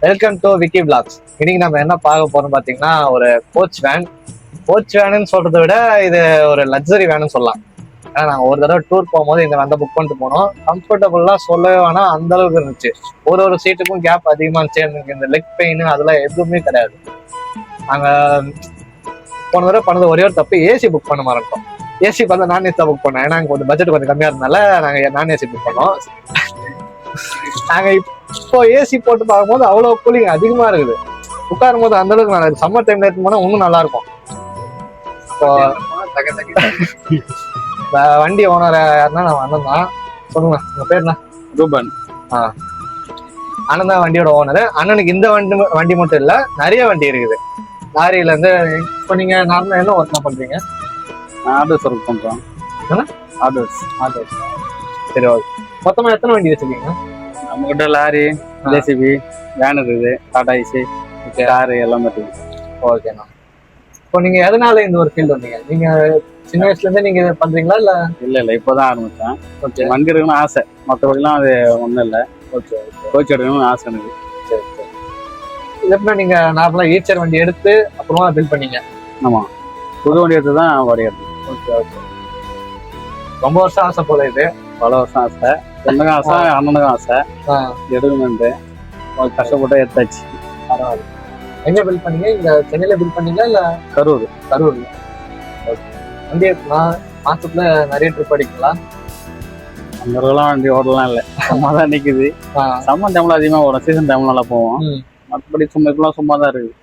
Welcome to Vicky blocks. இன்னைக்கு நம்ம என்ன பார்க்க போறோம் பாத்தீங்கன்னா, ஒரு கோச் வேனுன்னு சொல்றதை விட இது ஒரு லக்ஸரி வேனுன்னு சொல்லலாம். ஏன்னா நாங்க ஒரு தடவை டூர் போகும்போது இந்த வேன் புக் பண்ணிட்டு போனோம். கம்ஃபர்டபுள்லாம் சொல்லவே வேணாம், அந்த அளவுக்கு இருந்துச்சு. ஒரு சீட்டுக்கும் கேப் அதிகமா இருந்துச்சு. எனக்கு இந்த லெக் பெயின் அதெல்லாம் எதுவுமே கிடையாது. நாங்க போன தடவை பண்ணது ஒரே ஒரு தப்பு, ஏசி புக் பண்ண மாட்டோம். ஏசி பார்த்தா நான் ஏசி தான் புக் பண்ணேன். ஏன்னா கொஞ்சம் பட்ஜெட் கொஞ்சம் கம்மியா இருந்தனால நாங்க நான் ஏசி புக் பண்ணோம். நாங்க இப்போ ஏசி போட்டு பார்க்கும்போது அவ்வளவு கூலிங் அதிகமா இருக்குது. உட்காரும் போது அந்த அளவுக்கு நல்லா இருக்கு. சம்மர் டைம்ல எடுத்து போனா இன்னும் நல்லா இருக்கும். வண்டி ஓனர் யாருன்னா நான் அண்ணன் தான். சொல்லுங்க உங்க பேர் என்ன? ரூபன். அண்ணன் தான் வண்டியோட ஓனர். அண்ணனுக்கு இந்த வண்டி மட்டும் இல்ல, நிறைய வண்டி இருக்குது. லாரியில இருந்து. இப்போ நீங்க நார்மலா என்ன ஒர்க் பண்றீங்க? ஆர்டர்ஸ் ஒர்க் பண்றோம். ஆர்டர்ஸ். சரி, ஓகே. மொத்தமா எத்தனை வண்டி வச்சிருக்கீங்க? நம்ம கிட்ட லாரி, ஜேசிபி, வேன் இருக்குது, டாடா ஏசி, காரு எல்லாமே இருக்குது. ஓகேண்ணா. இப்போ நீங்க எதனால இந்த ஒரு ஃபீல்டு வந்தீங்க? நீங்க சின்ன வயசுல இருந்தே நீங்க பண்றீங்களா இல்ல? இல்ல இப்பதான் ஆரம்பிச்சேன். வண்டி எடுக்கணும்னு ஆசை, மற்றபடிலாம் அது ஒண்ணும் இல்லை. கோச் எடுக்கணும்னு ஆசை எனக்கு. சரி. இது எப்படின்னா நீங்க நார்மலா ஈச்சர் வண்டி எடுத்து அப்புறமா பில் பண்ணீங்க? ஆமா, புது வண்டி எடுத்து தான் வண்டி எடுத்தேன். ஓகே. ரொம்ப வருஷம் ஆசை போல இது. பல வருஷம் ஆசை, பொண்ணுக்கும் ஆசை, அண்ணனுக்கும் ஆசை எடுக்கணும்னு. கஷ்டப்பட்டு எடுத்தாச்சு. பரவாயில்ல. எங்க பில் பண்ணீங்க? இங்க சென்னையில பில் பண்ணீங்களா இல்ல கரூர்ல? வண்டி மாசத்துல நிறைய ட்ரிப் அடிக்கலாம். அந்த அளவுலாம் வண்டி ஓடலாம் இல்லை, சும்மா தான் நிக்குது. சம்மர் டைம்ல அதிகமா ஓடும், சீசன் டைம்ல நல்லா போவோம். மற்றபடி சும்மா தான் இருக்குது.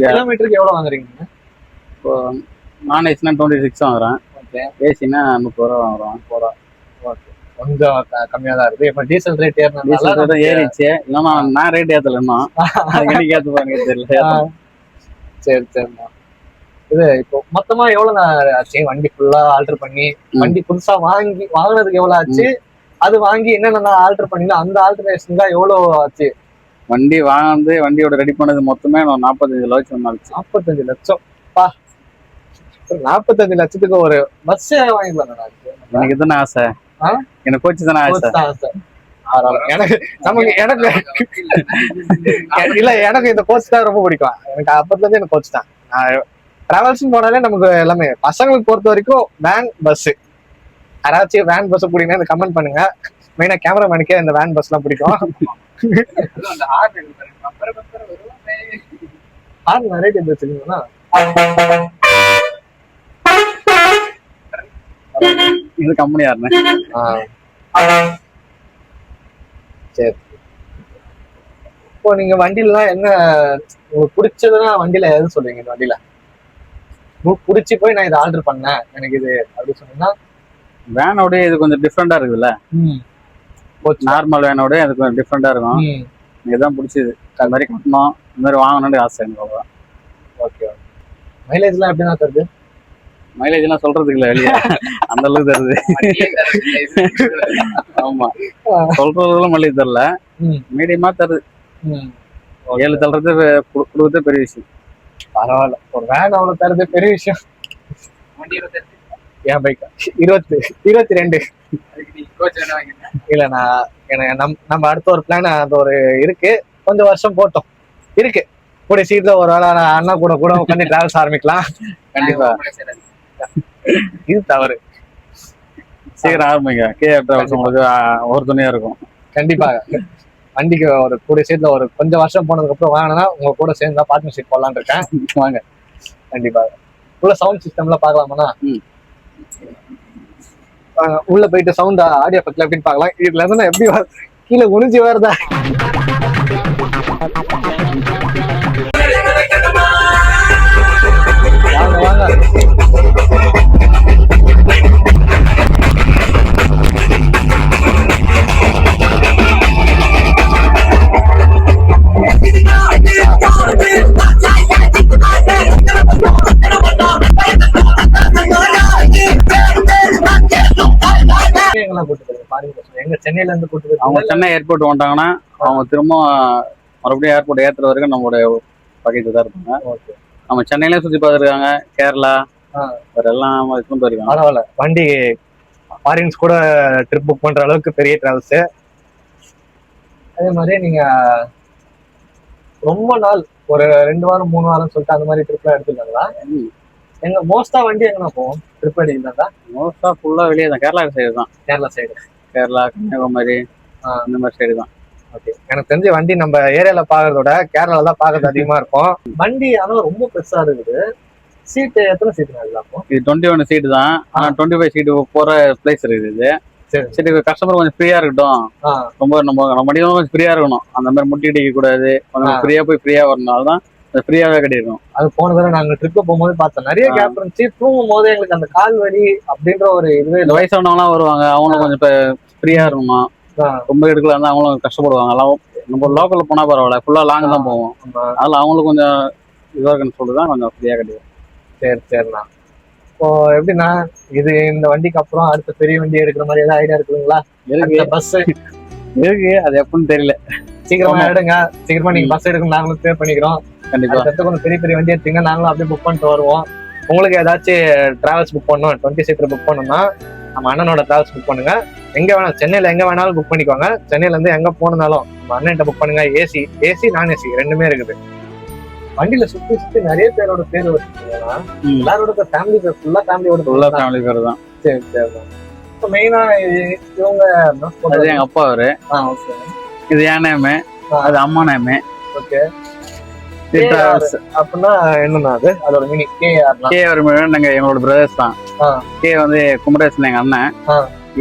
கிலோமீட்டருக்கு எவ்வளவு வாங்குறீங்க? இப்போ நான் ஏசினா 26 வாங்குறேன். ஏசினா 30 ரூபா வாங்குறோம். கொஞ்சம் கம்மியா தான் இருக்கு. இப்ப டீசல் ரேட் ஏறிச்சு. இல்லைன்னா நான் ரேட் ஏத்தலன்னா எனக்கு ஏத்து பாருங்க தெரியல. சரிண்ணா. இது இப்போ மொத்தமா எவ்வளவு ஆச்சு வண்டி ஃபுல்லா ஆல்டர் பண்ணி? வண்டி புதுசா வாங்கினதுக்கு எவ்வளவு ஆச்சு? அது வாங்கி என்னென்ன ஆல்டர் பண்ணீங்கன்னா அந்த ஆல்டர்னேஷன் தான் எவ்வளவு ஆச்சு? வண்டி வாங்கி வண்டியோட ரெடி பண்ணது மொத்தமே 45 லட்சம் ஆச்சு. 45 லட்சம்? 45 லட்சத்துக்கு ஒரு பஸ் வாங்கிக்கலாம். எனக்கு இதுதானே ஆசை, எனக்கு கோச்சு தானே ஆசை. எனக்கு இந்த கோச் தான் ரொம்ப பிடிக்கும். எனக்கு அப்பத்துல இருந்து எனக்கு கோச் தான். டிராவல்ஸ் போனாலே நமக்கு எல்லாமே. பசங்களுக்கு பொறுத்த வரைக்கும் வேன், பஸ். யாராச்சும் வேன் பஸ் பிடிக்குன்னா இந்த கமெண்ட் பண்ணுங்க. மெயினா கேமராமேனுக்கே இந்த வேன் பஸ் எல்லாம் பிடிக்கும். இது கம்பெனி யாருன்னு. சரி. இப்போ நீங்க வண்டிலாம் என்ன உங்களுக்கு பிடிச்சதுன்னா வண்டியில எது சொல்றீங்க? இந்த வண்டியில பிடிச்சி போய் நான் இதை ஆர்டர் பண்ணேன் எனக்கு இது அப்படி சொன்னீங்கன்னா? வேனோட இது கொஞ்சம் டிஃப்ரெண்டா இருக்குதுல்ல. நார்மல் வேனோட இது கொஞ்சம் டிஃப்ரெண்டா இருக்கும். இதுதான் பிடிச்சது. அது மாதிரி கட்டணும், இந்த மாதிரி வாங்கணும்னு ஆசை எனக்கு. ஓகே. மைலேஜ்லாம் எப்படின்னா தருது? மைலேஜ் எல்லாம் சொல்றதுக்கு இல்ல, வெளியே அந்த அளவுக்கு தருது. ஆமா, சொல்றதுல மைலேஜ் தரல, மீடியமா தருது. 7 தள்ளுறது கொடுக்குறது பெரிய விஷயம். பரவாயில்ல, ஒரு வேன் அவ்வளவு தருது பெரிய விஷயம். என் பைக் 22. இல்ல நம்ம அடுத்த ஒரு பிளான் அது ஒரு இருக்கு. கொஞ்சம் வருஷம் போட்டோம் இருக்கு. கூட சீட்ல ஒரு வேளை அண்ணா கூட உட்காந்து டிராவல்ஸ் ஆரம்பிக்கலாம். கண்டிப்பா. இது தவறு. சீக்கிரம் ஆரம்பிங்க. கேஆர் டிராவல்ஸ் உங்களுக்கு ஒரு துணையா இருக்கும். கண்டிப்பா. வண்டிக்கு ஒரு கூட சீட்ல ஒரு கொஞ்சம் வருஷம் போனதுக்கு அப்புறம் வாங்கினா உங்க கூட சேர்ந்தா பார்ட்னர்ஷிப் போடலான்னு இருக்கேன். வாங்க. கண்டிப்பா. உள்ள சவுண்ட் சிஸ்டம்ல பாக்கலாமா? உள்ள போயிட்டு சவுண்ட் ஆடியோ பக்கத்துல எப்படின்னு பாக்கலாம். இதுல இருந்து எப்படி கீழே குனிஞ்சு வருதா? வாங்க. சென்னையில இருந்து அவங்க சென்னை ஏர்போர்ட் வந்துட்டாங்கன்னா அவங்க திரும்ப மறுபடியும் ஏர்போர்ட் ஏத்துற வரைக்கும் நம்மளுடைய பக்கத்துல தான் இருப்பாங்க. நம்ம சென்னையில சுத்தி பார்த்துருக்காங்க, கேரளா எல்லாம் போயிருக்காங்க. பரவாயில்ல, வண்டி ஃபாரின்ஸ் கூட ட்ரிப் புக் பண்ற அளவுக்கு பெரிய டிராவல்ஸ். அதே மாதிரி நீங்க ரொம்ப நாள் ஒரு 2 வாரம் 3 வாரம் சொல்லிட்டு அந்த மாதிரி ட்ரிப்லாம் எடுத்துருக்காங்களா? எங்க மோஸ்டா வண்டி எங்கன்னா போவோம் ட்ரிப் அடிக்கிறதா? மோஸ்டா ஃபுல்லா வெளியே தான், கேரளா சைடு தான். கேரளா சைடு, கேரளா, கன்னியாகுமரி அந்த மாதிரி சைடு தான். ஓகே. எனக்கு தெரிஞ்ச வண்டி நம்ம ஏரியால பாக்குறதோட கேரளால தான் பாக்குறது அதிகமா இருக்கும். வண்டி ஆனா ரொம்ப பெருசா இருக்குது. சீட்டு எத்தனை சீட்டு இருக்கும்? இது 21 சீட்டு தான். ஆனா 25 சீட்டு போற பிளேஸ் இருக்குது இது. சரி, கஸ்டமர் கொஞ்சம் ஃப்ரீயா இருக்கட்டும், ரொம்ப நம்ம வண்டியும் கொஞ்சம் ஃப்ரீயா இருக்கணும், அந்த மாதிரி முட்டி அடிக்க கூடாது, கொஞ்சம் ஃப்ரீயா போய் ஃப்ரீயா வரனால தான் ஃப்ரீயாவே கட்டிருக்கோம். அது போன தடவை நாங்க ட்ரிப்பு போகும்போது பார்த்தோம், நிறைய கேப் இருந்துச்சு. தூங்கும் போது எங்களுக்கு அந்த கால் வலி அப்படின்ற ஒரு இதுவே இந்த வயசானவங்களாம் வருவாங்க, அவங்களும் கொஞ்சம் இப்போ ஃப்ரீயா இருக்கணும். ரொம்ப எடுக்கல இருந்தா அவங்களும் கஷ்டப்படுவாங்க. எல்லாம் நம்ம லோக்கல்ல போனா பரவாயில்ல, ஃபுல்லா லாங் தான் போவோம். அதனால அவங்களுக்கு கொஞ்சம் இதுவாக இருக்குன்னு சொல்லிதான் கொஞ்சம் ஃப்ரீயா கட்டிடுவோம். சரி சரிண்ணா. இப்போ எப்படின்னா இது இந்த வண்டிக்கு அப்புறம் அடுத்த பெரிய வண்டி எடுக்கிற மாதிரி ஏதாவது ஐடியா இருக்குங்களா? பஸ் இருக்கு, அது எப்படின்னு தெரியல. சீக்கிரமா எடுங்க, சீக்கிரமா நீங்க பஸ் எடுக்கணும், நாங்களும் பே பண்ணிக்கிறோம். கண்டிப்பா கொஞ்சம் பெரிய பெரிய வண்டி எடுத்தீங்கன்னா நாங்களும் அப்படியே புக் பண்ணிட்டு வருவோம். உங்களுக்கு ஏதாச்சும் டிராவல்ஸ் புக் பண்ணணும், 20 சீட்டர் புக் பண்ணணும்னா நம்ம அண்ணனோட டிராவல்ஸ் புக் பண்ணுங்க. எங்க வேணாலும் சென்னையில எங்க வேணாலும் புக் பண்ணிக்கோங்க. சென்னையில இருந்து எங்க போனாலும் நம்ம அண்ணன்ட்ட புக் பண்ணுங்க. ஏசி நான் ஏசி ரெண்டுமே இருக்குது. வண்டியில சுத்தி சுத்தி நிறைய பேரோட பேர் வச்சுக்கோங்கன்னா எல்லாரோட ஃபேமிலி பேர், ஃபுல்லா ஃபேமிலி பேர் தான். சரி சரி. இப்போ மெயினா இவங்க எங்க அப்பா அவரு, இது என் நேமு, அது அம்மா நேமு. ஓகே. அப்படின்னா என்னன்னா அதோட மீனிங் கேஆர் நாங்க எங்களோட பிரதர்ஸ் தான். கே வந்து குமரேசன் எங்க அண்ணன்,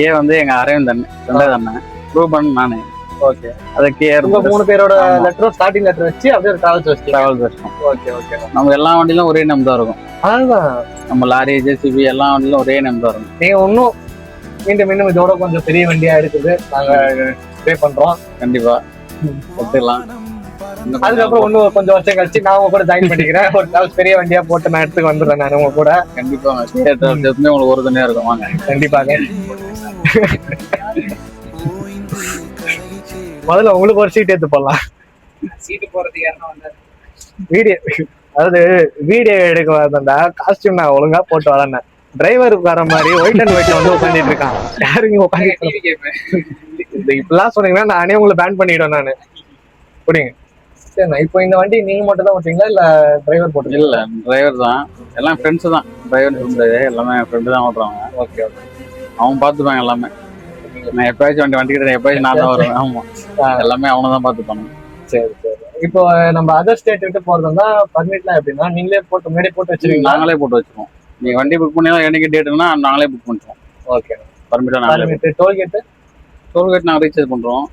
ஏ வந்து எங்க அரவிந்த் அண்ணன், ரெண்டாவது அண்ணன், ரூபன் நானு. ஓகே. அது கேஆர். உங்க 3 பேரோட லெட்டரும் ஸ்டார்டிங் லெட்டர் வச்சு அப்படியே டிராவல்ஸ் வச்சிருக்கோம். Okay okay. நம்ம எல்லா வண்டியிலும் ஒரே நேம் தான் இருக்கும். அதுதான் நம்ம லாரி, ஜேசிபி எல்லா வண்டியிலும் ஒரே நேம் தான் இருக்கும். நீங்க இன்னும் மீண்டும் இதோட கொஞ்சம் பெரிய வண்டியா இருக்குது, நாங்க பே பண்றோம். கண்டிப்பா எடுத்துக்கலாம். அதுக்கப்புறம் இன்னும் கொஞ்சம் வருஷம் கழிச்சு நான் உங்க கூட ஜாயின் பண்ணிக்கிறேன். ஒரு டிராவல்ஸ் பெரிய வண்டியா போட்டு நான் எடுத்துக்கு வந்துடுறேன் நான் உங்க கூட. கண்டிப்பா உங்களுக்கு ஒரு தனியா இருக்கும். வாங்க கண்டிப்பாக. முதல்ல உங்களுக்கு ஒரு சீட் எடுத்து போடலாம். சீட்டு போறதுக்கு யாரும் வந்தாரு வீடியோ, அதாவது வீடியோ எடுக்க வந்தா காஸ்டியூம் நான் ஒழுங்கா போட்டு வரேன். டிரைவருக்கு வர மாதிரி ஒயிட் அண்ட் ஒயிட்ல வந்து உட்காந்துட்டு இருக்கான். யாருங்க உட்காந்து இப்பெல்லாம் சொன்னீங்கன்னா நானே உங்களை பேன் பண்ணிடுவேன் நானு. புரியுங்க. சரிண்ணா, இப்போ இந்த வண்டி நீங்க மட்டும் தான் ஓட்டுறீங்களா இல்ல டிரைவர் போட்டு? இல்ல, டிரைவர் தான், எல்லாம் ஃப்ரெண்ட்ஸ் தான். டிரைவர் எல்லாமே ஃப்ரெண்டு தான் ஓட்டுறாங்க. Okay okay. அவங்க பாத்துப்பாங்க எல்லாமே. நான் எப்பயாச்சும் வண்டி கிட்ட எப்பயாச்சும் நான் தான் வருவேன். ஆமா, எல்லாமே அவனை தான் பாத்துப்பாங்க. சரி சரி. இப்போ நம்ம அதர் ஸ்டேட் விட்டு போறதுன்னா பர்மிட்லாம் எப்படின்னா நீங்களே போட்டு முன்னாடி போட்டு வச்சிருக்கீங்க? நாங்களே போட்டு வச்சிருக்கோம். நீங்க வண்டி புக் பண்ணி என்னைக்கு டேட்னா நாங்களே புக் பண்ணிடுவோம். ஓகே. பர்மிட் நாங்களே. டோல்கேட் நாங்க ரீசார்ஜ் பண்றோம்.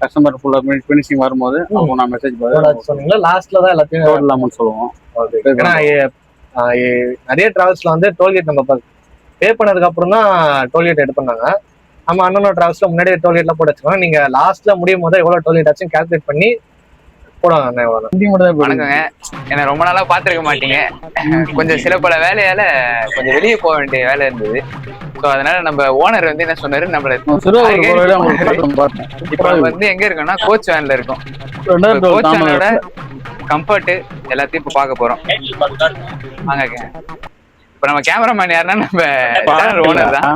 கஸ்டமர் ஃபுல்லா ஃபினிஷிங் வரும்போது அவங்க நான் மெசேஜ் சொன்னீங்களா லாஸ்ட்ல தான் எல்லாத்தையும் டோட்டல் அமௌண்ட் சொல்லுவோம். ஏன்னா நிறைய டிராவல்ஸ்ல வந்து டோல்கேட் நம்ம பே பண்ணதுக்கு அப்புறம் தான் டோல்கேட் எடுப்பாங்க. நம்ம அண்ணனோட டிராவல்ஸ்ல முன்னாடி டோல்கேட்ல போட்டு வச்சுக்கோங்க. நீங்க லாஸ்ட்ல முடியும் போது எவ்வளவு டோல்கேட் ஆச்சும் கால்குலேட் பண்ணி போடுவாங்க. வணக்கங்க. என்ன ரொம்ப நாளா பாத்துருக்க மாட்டீங்க. கொஞ்சம் சில பல வேலையால கொஞ்சம் வெளியே போக வேண்டிய வேலை இருந்தது. ஸோ அதனால நம்ம ஓனர் வந்து என்ன சொன்னாரு, நம்மள இப்ப வந்து எங்க இருக்கோம்னா கோச் வேன்ல இருக்கோம். கோச் வேனோட கம்ஃபர்ட் எல்லாத்தையும் இப்ப பார்க்க போறோம். வாங்க. இப்ப நம்ம கேமராமேன் யாருன்னா நம்ம ஓனர் தான்.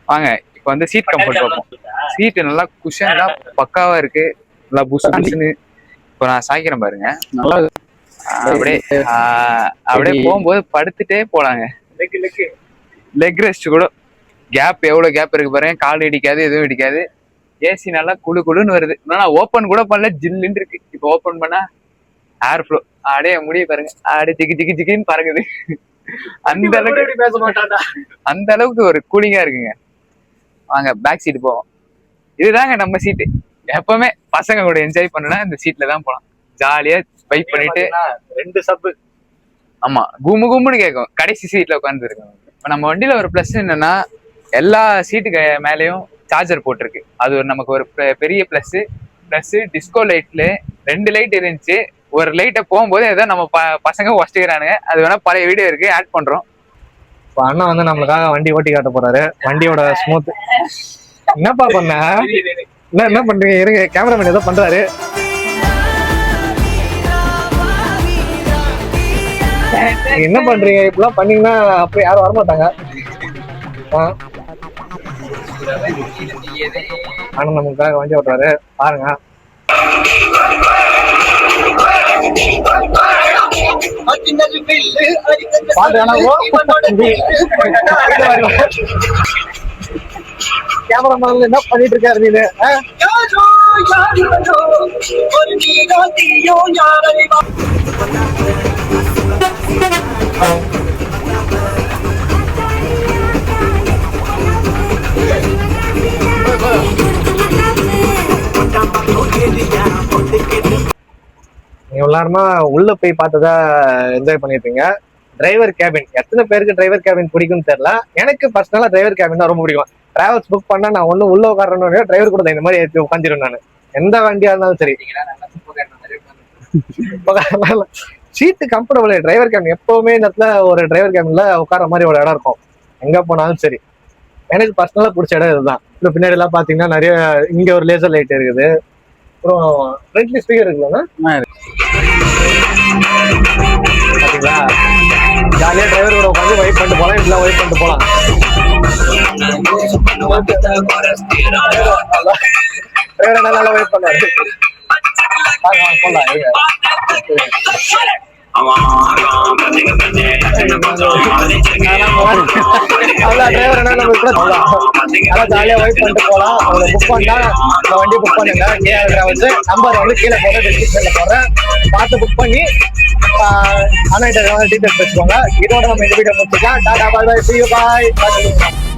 வாங்க இப்ப வந்து சீட் கம்ஃபர்ட் பார்ப்போம். சீட் நல்லா குஷனா பக்காவா இருக்கு, நல்லா புஷ் புஷ்னு. இப்போ நான் சாய்க்கிறேன் பாருங்க, நல்லா அப்படியே போகும்போது படுத்துட்டே போலாங்க. லெக் ரெஸ்ட் கூட கேப் எவ்வளவு கேப் இருக்கு பாருங்க, கால் இடிக்காது, எதுவும் இடிக்காது. ஏசி நல்லா குழு குழுன்னு வருது. நான் ஓப்பன் கூட பண்ணல, ஜில்லுன்னு இருக்கு. இப்போ ஓப்பன் பண்ணா ஏர் ஃப்ளோ அப்படியே முடிய பாருங்க, அப்படியே ஜிகி ஜிகி ஜிகின்னு பறகுது. அந்த அளவுக்கு பேச மாட்டாண்டா, அந்த அளவுக்கு ஒரு கூலிங்கா இருக்குங்க. வாங்க பேக் சீட் போவோம். இதுதாங்க நம்ம சீட்டு. எப்பவுமே பசங்க கூட என்ஜாய் பண்ணனா இந்த சீட்ல தான் போலாம். ஜாலியா வைப் பண்ணிட்டு 2 சப்பு. ஆமா, கும்மு கும்முன்னு கேட்கும் கடைசி சீட்ல உட்கார்ந்து இருக்கோம். இப்ப நம்ம வண்டியில ஒரு பிளஸ் என்னன்னா எல்லா சீட்டுக்கு மேலேயும் சார்ஜர் போட்டிருக்கு. அது ஒரு நமக்கு ஒரு பெரிய பிளஸ். டிஸ்கோ லைட்ல 2 லைட் இருந்துச்சு. ஒரு லைட்டை போகும்போது ஏதோ நம்ம பசங்க வச்சுக்கிறானுங்க. அது வேணா பழைய வீடியோ இருக்கு, ஆட் பண்றோம். இப்போ அண்ணன் வந்து நம்மளுக்காக வண்டி ஓட்டி காட்ட போறாரு. வண்டியோட ஸ்மூத். என்னப்பா பண்ண, என்ன பண்றீங்க? இருங்க, கேமராமேன் ஏதோ பண்றாரு. என்ன பண்றீங்க? இப்பெல்லாம் பண்ணீங்கன்னா அப்படி யாரும் வரமாட்டாங்க. ஆனா நமக்காக வண்டி ஓட்டுறாரு பாருங்க. கேமராமேன் என்ன பண்ணிட்டு இருக்காரு நீ? நீங்க எல்லாருமா உள்ள போய் பார்த்ததா என்ஜாய் பண்ணிருப்பீங்க. டிரைவர் கேபின் எத்தனை பேருக்கு டிரைவர் கேபின் பிடிக்கும்னு தெரியல. எனக்கு பர்சனலா டிரைவர் கேபின் தான் ரொம்ப பிடிக்கும். டிராவல்ஸ் புக் பண்ணா நான் ஒண்ணு உள்ள உட்காரணும், டிரைவர் கூட இந்த மாதிரி ஏற்றி உட்காந்துருவேன். நான் எந்த வண்டியா இருந்தாலும் சரி, சீட்டு கம்ஃபர்டபுள். டிரைவர் கேபின் எப்பவுமே இந்த இடத்துல ஒரு டிரைவர் கேபின்ல உட்கார மாதிரி ஒரு இடம் இருக்கும் எங்க போனாலும் சரி. எனக்கு பர்சனலா பிடிச்ச இடம் இதுதான். இப்போ பின்னாடி எல்லாம் பாத்தீங்கன்னா நிறைய இங்க ஒரு லேசர் லைட் இருக்குது. அப்புறம் ஃப்ரண்ட்லி ஸ்பீக்கர் இருக்குல்லண்ணா, பாத்தீங்களா? ஜாலியா டிரைவர் கூட உட்காந்து வெயிட் பண்ணிட்டு போலாம், இப்படிலாம் வெயிட் பண்ணிட்டு போலாம். டிரைவர் நல்லா வெயிட் பண்ணுவாரு. போலாம் டிரைவர் என்ன நம்ம கூட நல்லா ஜாலியா வெயிட் பண்ணிட்டு போலாம். அவங்க புக் பண்ணா இந்த வண்டி புக் பண்ணுங்க. வந்து நம்பர் வந்து கீழே போடுற டிஸ்கிரிப்ஷன்ல போடுறேன், பார்த்து புக் பண்ணி அண்ணா டீட்டெயில்ஸ் வச்சுக்கோங்க. இதோட நம்ம இந்த வீடியோ முடிச்சுக்கலாம். டாடா, பாய் பாய், see you, bye.